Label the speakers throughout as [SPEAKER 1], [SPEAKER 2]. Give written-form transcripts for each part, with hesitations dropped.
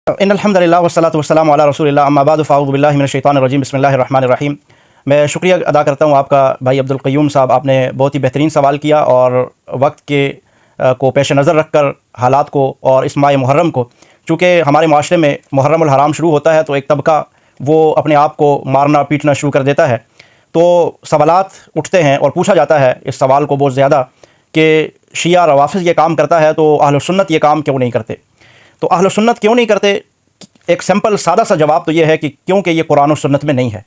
[SPEAKER 1] ان الحمد للہ والصلاۃ والسلام علی رسول اللہ اما بعد فاعوذ باللہ من الشیطان الرجیم بسم اللہ الرحمن الرحیم۔ میں شکریہ ادا کرتا ہوں آپ کا بھائی عبدالقیوم صاحب، آپ نے بہت ہی بہترین سوال کیا اور وقت کے کو پیش نظر رکھ کر حالات کو اور اس ماہ محرم کو، چونکہ ہمارے معاشرے میں محرم الحرام شروع ہوتا ہے تو ایک طبقہ وہ اپنے آپ کو مارنا پیٹنا شروع کر دیتا ہے، تو سوالات اٹھتے ہیں اور پوچھا جاتا ہے اس سوال کو بہت زیادہ کہ شیعہ روافض یہ کام کرتا ہے تو اہل سنت یہ کام کیوں نہیں کرتے؟ تو اہل سنت کیوں نہیں کرتے؟ ایک سمپل سادہ سا جواب تو یہ ہے کہ کیونکہ یہ قرآن و سنت میں نہیں ہے،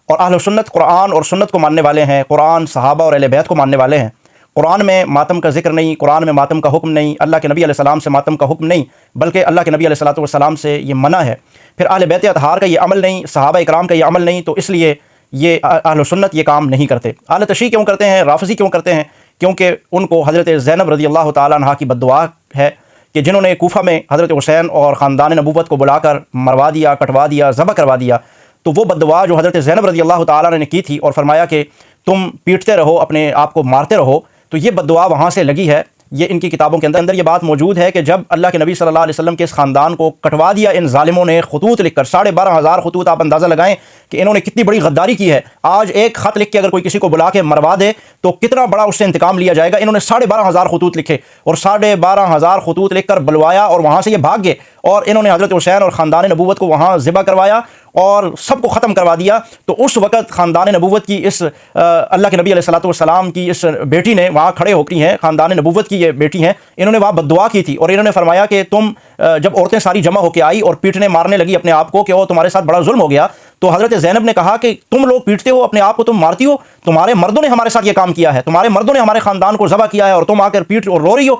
[SPEAKER 1] اور اہل سنت قرآن اور سنت کو ماننے والے ہیں، قرآن صحابہ اور اہل بیت کو ماننے والے ہیں۔ قرآن میں ماتم کا ذکر نہیں، قرآن میں ماتم کا حکم نہیں، اللہ کے نبی علیہ السلام سے ماتم کا حکم نہیں، بلکہ اللہ کے نبی علیہ السلام سے یہ منع ہے۔ پھر اہل بیت اطہار کا یہ عمل نہیں، صحابہ اکرام کا یہ عمل نہیں، تو اس لیے یہ اہل سنت یہ کام نہیں کرتے۔ اہل تشیع کیوں کرتے ہیں، رافضی کیوں کرتے ہیں؟ کیونکہ ان کو حضرت زینب رضی اللہ تعالیٰ عنہا کی بددعا ہے کہ جنہوں نے کوفہ میں حضرت حسین اور خاندان نبوت کو بلا کر مروا دیا، کٹوا دیا، ذبح کروا دیا، تو وہ بددعا جو حضرت زینب رضی اللہ تعالیٰ نے کی تھی اور فرمایا کہ تم پیٹتے رہو، اپنے آپ کو مارتے رہو، تو یہ بددعا وہاں سے لگی ہے۔ یہ ان کی کتابوں کے اندر یہ بات موجود ہے کہ جب اللہ کے نبی صلی اللہ علیہ وسلم کے اس خاندان کو کٹوا دیا ان ظالموں نے خطوط لکھ کر، 12,500 خطوط، آپ اندازہ لگائیں کہ انہوں نے کتنی بڑی غداری کی ہے۔ آج ایک خط لکھ کے اگر کوئی کسی کو بلا کے مروا دے تو کتنا بڑا اس سے انتقام لیا جائے گا۔ انہوں نے 12,500 خطوط لکھے اور 12,500 خطوط لکھ کر بلوایا اور وہاں سے یہ بھاگ گئے، اور انہوں نے حضرت حسین اور خاندان نبوت کو وہاں ذبح کروایا اور سب کو ختم کروا دیا۔ تو اس وقت خاندان نبوت کی اس اللہ کے نبی علیہ السلام کی اس بیٹی نے وہاں کھڑے ہو کر ہیں، خاندان نبوت کی یہ بیٹی ہیں، انہوں نے وہاں بددعا کی تھی اور انہوں نے فرمایا کہ تم جب عورتیں ساری جمع ہو کے آئی اور پیٹنے مارنے لگی اپنے آپ کو کہ وہ تمہارے ساتھ بڑا ظلم ہو گیا، تو حضرت زینب نے کہا کہ تم لوگ پیٹتے ہو اپنے آپ کو، تم مارتی ہو، تمہارے مردوں نے ہمارے ساتھ یہ کام کیا ہے، تمہارے مردوں نے ہمارے خاندان کو ذبح کیا ہے اور تم آ کر پیٹ اور رو رہی ہو،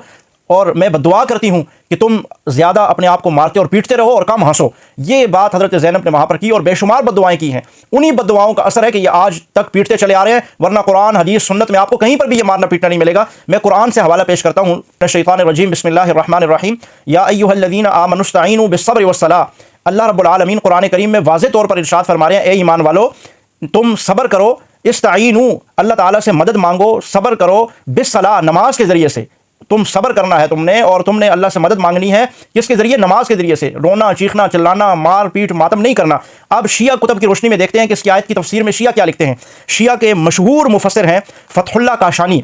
[SPEAKER 1] اور میں بددعا کرتی ہوں کہ تم زیادہ اپنے آپ کو مارتے اور پیٹتے رہو اور کم ہنسو۔ یہ بات حضرت زینب نے وہاں پر کی اور بے شمار بددعائیں کی ہیں۔ انہی بددعاؤں کا اثر ہے کہ یہ آج تک پیٹتے چلے آ رہے ہیں، ورنہ قرآن حدیث سنت میں آپ کو کہیں پر بھی یہ مارنا پیٹنا نہیں ملے گا۔ میں قرآن سے حوالہ پیش کرتا ہوں، الشیطان الرجیم، بسم اللہ الرحمن الرحیم، یا ایھا الذین آمنوا استعینوا بالصبر والصلاۃ۔ اللہ رب العالمین قرآن کریم میں واضح طور پر ارشاد فرما رہے ہیں، اے ایمان والو تم صبر کرو، استعینوا، اللہ تعالیٰ سے مدد مانگو، صبر کرو، بالصلاۃ، نماز کے ذریعے سے تم صبر کرنا ہے تم نے، اور تم نے اللہ سے مدد مانگنی ہے کس کے ذریعے؟ نماز کے ذریعے سے۔ رونا چیخنا چلانا مار پیٹ ماتم نہیں کرنا۔ اب شیعہ کتب کی روشنی میں دیکھتے ہیں کہ اس کی آیت کی تفسیر میں شیعہ کیا لکھتے ہیں۔ شیعہ کے مشہور مفسر ہیں فتح اللہ کاشانی،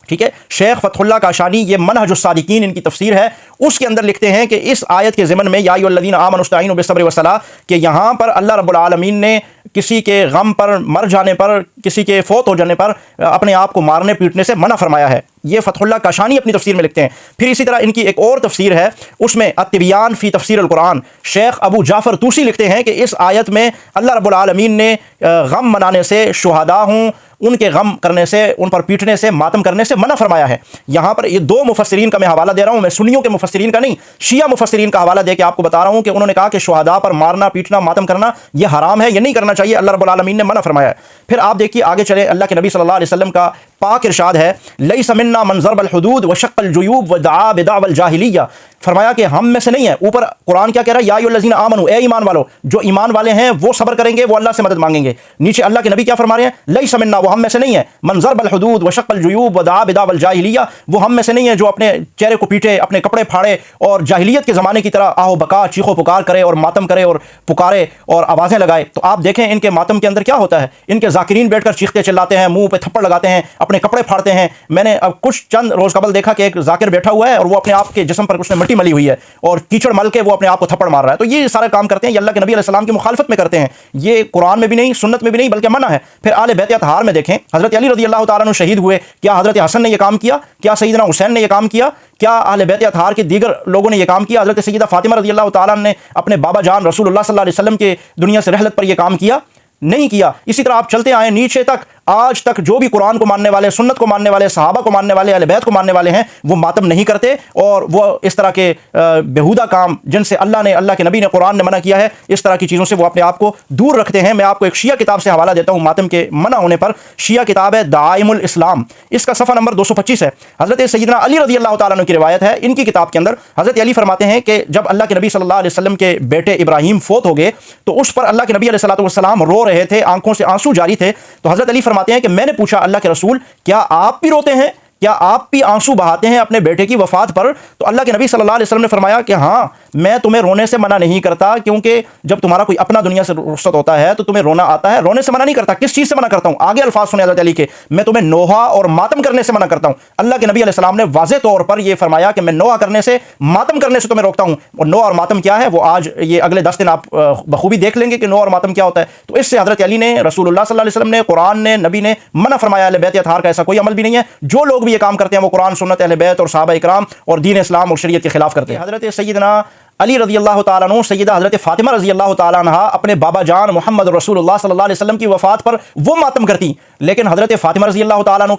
[SPEAKER 1] ٹھیک ہے، شیخ فتح اللہ کاشانی، یہ منہج الصادقین ان کی تفسیر ہے، اس کے اندر لکھتے ہیں کہ اس آیت کے ضمن میں یا ایھا الذین آمنوا استعینوا بالصبر والصلاۃ، کہ یہاں پر اللہ رب العالمین نے کسی کے غم پر، مر جانے پر، کسی کے فوت ہو جانے پر اپنے آپ کو مارنے پیٹنے سے منع فرمایا ہے۔ یہ فتح اللہ کاشانی اپنی تفسیر میں لکھتے ہیں۔ پھر اسی طرح ان کی ایک اور تفسیر ہے، اس میں التبیان فی تفسیر القرآن، شیخ ابو جعفر طوسی لکھتے ہیں کہ اس آیت میں اللہ رب العالمین نے غم منانے سے، شہداء ہوں ان کے غم کرنے سے، ان پر پیٹنے سے، ماتم کرنے سے منع فرمایا ہے۔ یہاں پر یہ دو مفسرین کا میں حوالہ دے رہا ہوں، میں سنیوں کے مفسرین کا نہیں، شیعہ مفسرین کا حوالہ دے کے آپ کو بتا رہا ہوں کہ انہوں نے کہا کہ شہداء پر مارنا پیٹنا ماتم کرنا یہ حرام ہے، یہ نہیں کرنا چاہیے، اللہ رب العالمین نے منع فرمایا ہے۔ پھر آپ دیکھیے آگے چلے، اللہ کے نبی صلی اللہ علیہ وسلم کا پاک ارشاد ہے، لیس منا من ضرب الحدود وشق الجیوب ودعا بدعوى الجاہلیہ، فرمایا کہ ہم میں سے نہیں ہے۔ اوپر قرآن کیا کہہ رہا ہے؟ یا ایھا الذین آمنوا، اے ایمان والو، جو ایمان والے ہیں وہ صبر کریں گے، وہ اللہ سے مدد مانگیں گے۔ نیچے اللہ کے نبی کیا فرما رہے ہیں؟ لیس منا، وہ ہم میں سے نہیں ہے، من ضرب الحدود وشق الجیوب ودعا بدعوى الجاہلیہ، وہ ہم میں سے نہیں ہے جو اپنے چہرے کو پیٹے، اپنے کپڑے پھاڑے اور جاہلیت کے زمانے کی طرح آہو بکا، چیخو پکار کرے اور ماتم کرے اور پکارے اور آوازیں لگائے۔ تو آپ دیکھیں ان کے ماتم کے اندر کیا ہوتا ہے، ان کے ذاکرین بیٹھ کر چیختے چلاتے ہیں، منہ پہ تھپڑ لگاتے ہیں، اپنے کپڑے پھاڑتے ہیں۔ میں نے اب کچھ چند روز قبل دیکھا کہ ایک ذاکر بیٹھا ہوا ہے اور وہ اپنے آپ کے جسم پر کچھ نے مٹی ملی ہوئی ہے اور کیچڑ مل کے وہ اپنے آپ کو تھپڑ مار رہا ہے۔ تو یہ سارے کام کرتے ہیں، یہ اللہ کے نبی علیہ السلام کی مخالفت میں کرتے ہیں، یہ قرآن میں بھی نہیں، سنت میں بھی نہیں، بلکہ منع ہے۔ پھر اہل بیت اطہار میں دیکھیں، حضرت علی رضی اللہ تعالیٰ عنہ شہید ہوئے، کیا حضرت حسن نے یہ کام کیا؟ کیا سیدنا حسین نے یہ کام کیا؟ کیا اہل بیت اطہار کے دیگر لوگوں نے یہ کام کیا؟ حضرت سیدہ فاطمہ رضی اللہ تعالیٰ عنہ نے اپنے بابا جان رسول اللہ صلی اللہ علیہ وسلم کے دنیا سے رحلت پر یہ کام کیا؟ نہیں کیا۔ اسی طرح آپ چلتے آئے نیچے تک، آج تک جو بھی قرآن کو ماننے والے، سنت کو ماننے والے، صحابہ کو ماننے والے، اہل بیت کو ماننے والے ہیں، وہ ماتم نہیں کرتے، اور وہ اس طرح کے بیہودہ کام جن سے اللہ کے نبی نے، قرآن نے منع کیا ہے، اس طرح کی چیزوں سے وہ اپنے آپ کو دور رکھتے ہیں۔ میں آپ کو ایک شیعہ کتاب سے حوالہ دیتا ہوں ماتم کے منع ہونے پر۔ شیعہ کتاب ہے دعائم الاسلام، اس کا صفحہ نمبر 225 ہے۔ حضرت سیدنا علی رضی اللہ تعالیٰ عنہ کی روایت ہے، ان کی کتاب کے اندر حضرت علی فرماتے ہیں کہ جب اللہ کے نبی صلی اللہ علیہ وسلم کے بیٹے ابراہیم فوت ہو گئے تو اس پر اللہ کے نبی علیہ السلام رو رہے تھے، آنکھوں سے آنسو جاری تھے، تو حضرت علی فرماتے ہیں کہ میں نے پوچھا اللہ کے رسول کیا آپ بھی روتے ہیں؟ کیا آپ بھی آنسو بہاتے ہیں اپنے بیٹے کی وفات پر؟ تو اللہ کے نبی صلی اللہ علیہ وسلم نے فرمایا کہ ہاں، میں تمہیں رونے سے منع نہیں کرتا، کیونکہ جب تمہارا کوئی اپنا دنیا سے رخصت ہوتا ہے تو تمہیں رونا آتا ہے، رونے سے منع نہیں کرتا۔ کس چیز سے منع کرتا ہوں؟ آگے الفاظ سنے حضرت علی کے، میں تمہیں نوحہ اور ماتم کرنے سے منع کرتا ہوں۔ اللہ کے نبی علیہ السلام نے واضح طور پر یہ فرمایا کہ میں نوحہ کرنے سے، ماتم کرنے سے تمہیں روکتا ہوں۔ اور نوحہ اور ماتم کیا ہے وہ آج یہ اگلے 10 دن آپ بخوبی دیکھ لیں گے کہ نوحہ اور ماتم کیا ہوتا ہے۔ تو اس سے حضرت علی نے، رسول اللہ صلی اللہ علیہ وسلم نے، قرآن نے، نبی نے منع فرمایا۔ اہل بیت اطہار کا ایسا کوئی عمل بھی نہیں ہے۔ جو لوگ بھی یہ کام کرتے ہیں وہ قرآن، سنت، اہل بیت اور صحابہ اکرام اور دین اسلام اور شریعت کے خلاف کرتے ہیں۔ حضرت سیدنا علی رضی اللہ تعالیٰ عنہ، سیدہ حضرت فاطمہ رضی اللہ تعالیٰ عنہ اپنے بابا جان محمد رسول اللہ صلی اللہ علیہ وسلم کی وفات پر وہ ماتم کرتی، لیکن حضرت فاطمہ رضی اللہ تعالیٰ عنہ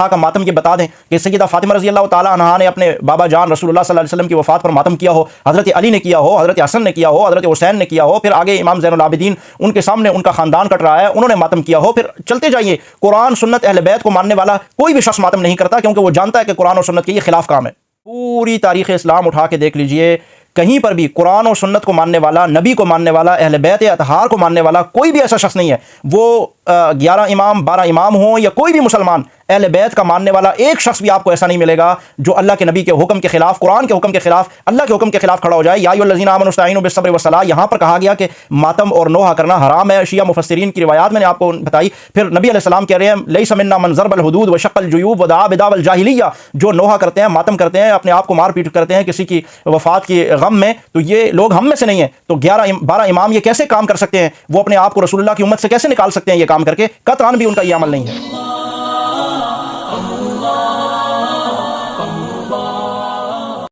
[SPEAKER 1] کا ماتم یہ بتا دیں کہ سیدہ فاطمہ رضی اللہ تعالیٰ عنہ نے اپنے بابا جان رسول اللہ صلی اللہ علیہ وسلم کی وفات پر ماتم کیا ہو، حضرت علی نے کیا ہو، حضرت حسن نے کیا ہو، حضرت حسین نے کیا ہو، پھر آگے امام زین العابدین ان کے سامنے ان کا خاندان کٹ رہا ہے، انہوں نے ماتم کیا ہو، پھر چلتے جائیے۔ قرآن، سنت، اہل بیت کو ماننے والا کوئی بھی شخص ماتم نہیں کرتا، کیونکہ وہ جانتا ہے کہ قرآن اور سنت کے یہ خلاف کام ہے۔ پوری تاریخ اسلام اٹھا کے دیکھ لیجئے، کہیں پر بھی قرآن اور سنت کو ماننے والا، نبی کو ماننے والا، اہل بیت اطہار کو ماننے والا کوئی بھی ایسا شخص نہیں ہے، وہ 11 امام 12 امام ہوں یا کوئی بھی مسلمان، اہل بیت کا ماننے والا ایک شخص بھی آپ کو ایسا نہیں ملے گا جو اللہ کے نبی کے حکم کے خلاف، قرآن کے حکم کے خلاف، اللہ کے حکم کے خلاف کھڑا ہو جائے۔ یا ایھا الذین آمنوا استعینوا بالصبر والصلاۃ، یہاں پر کہا گیا کہ ماتم اور نوحہ کرنا حرام ہے۔ شیعہ مفسرین کی روایات میں نے آپ کو بتائی۔ پھر نبی علیہ السلام کہہ رہے ہیں لیس منا من ضرب الحدود وشق الجیوب ودعا بدعوى الجاہلیہ، جو نوحہ کرتے ہیں، ماتم کرتے ہیں، اپنے آپ کو مار پیٹ کرتے ہیں کسی کی وفات کی غم میں، تو یہ لوگ ہم میں سے نہیں ہیں۔ تو 12 امام یہ کیسے کام کر سکتے ہیں؟ وہ اپنے آپ کو رسول اللہ کی امت سے کیسے نکال سکتے ہیں یہ کام کر کے؟ قطعاً بھی ان کا یہ عمل نہیں ہے۔